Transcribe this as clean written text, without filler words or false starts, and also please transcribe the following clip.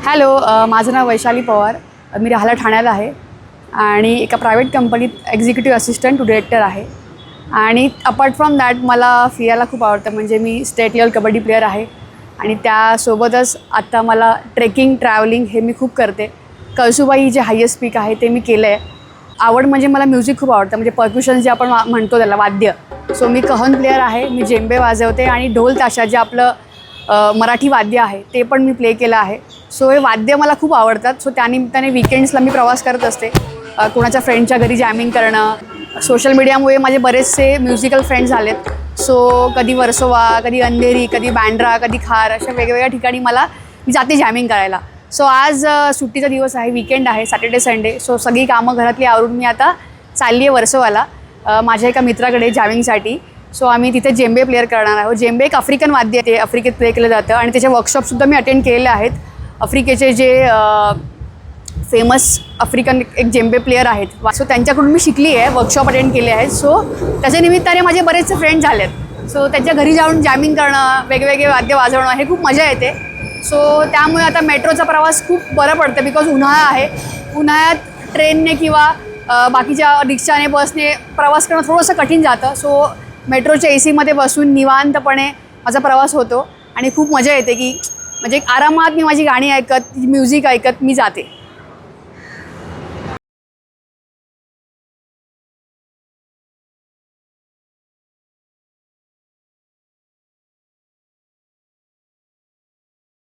Hello, माझं नाव वैशाली पवार. मी राहायला ठाण्याला आहे आणि एका प्रायव्हेट कंपनीत एक्झिक्युटिव्ह असिस्टंट टू डिरेक्टर आहे. आणि अपार्ट फ्रॉम दॅट मला फिरायला खूप आवडतं. म्हणजे मी स्टेट लेवल कबड्डी प्लेअर आहे आणि त्यासोबतच आत्ता मला ट्रेकिंग ट्रॅव्हलिंग हे मी खूप करते. कळसुबाई जे हायेस्ट पीक आहे ते मी केलं आहे. आवड म्हणजे मला म्युझिक खूप आवडतं, म्हणजे पर्क्युशन जे आपण म्हणतो त्याला, वाद्य. सो मी कहन प्लेअर आहे, मी जेंबे वाजवते आणि ढोल ताशा जे आपलं मराठी वाद्य आहे ते पण मी प्ले केलं आहे. सो हे वाद्य मला खूप आवडतात. सो त्यानिमित्ताने विकेंड्सला मी प्रवास करत असते. कोणाच्या फ्रेंडच्या घरी जॅमिंग करणं. सोशल मीडियामुळे माझे बरेचसे म्युझिकल फ्रेंड्स झालेत. सो कधी वर्सोवा, कधी अंधेरी, कधी बँड्रा, कधी खार, अशा वेगवेगळ्या ठिकाणी मी जाते जॅमिंग करायला. सो आज सुट्टीचा दिवस आहे, वीकेंड आहे, सॅटर्डे संडे. सो सगळी कामं घरातली आवरून मी आता चालली आहे वर्सोवाला माझ्या एका मित्राकडे जॅमिंगसाठी. सो आम्ही तिथे जेंबे प्लेअर करणार आहोत. जेंबे एक आफ्रिकन वाद्य आहे, ते आफ्रिकेत प्ले केलं जातं आणि त्याचे वर्कशॉपसुद्धा मी अटेंड केलेले आहेत. आफ्रिकेचे जे फेमस आफ्रिकन एक जेंबे प्लेअर आहेत, सो त्यांच्याकडून मी शिकली आहे, वर्कशॉप अटेंड केले आहेत. सो त्याच्या निमित्ताने माझे बरेचसे फ्रेंड झाले आहेत. सो त्यांच्या घरी जाऊन जॅमिंग करणं, वेगवेगळे वाद्य वाजवणं हे खूप मजा येते. सो त्यामुळे आता मेट्रोचा प्रवास खूप बरं पडतं, बिकॉज उन्हाळा आहे. उन्हाळ्यात ट्रेनने किंवा बाकीच्या रिक्षाने, बसने प्रवास करणं थोडंसं कठीण जातं. सो मेट्रोच्या AC मध्ये बसून निवांतपणे माझा प्रवास होतो आणि खूप मजा येते, की म्हणजे आरामात मी माझी गाणी ऐकत, म्युझिक ऐकत मी जाते.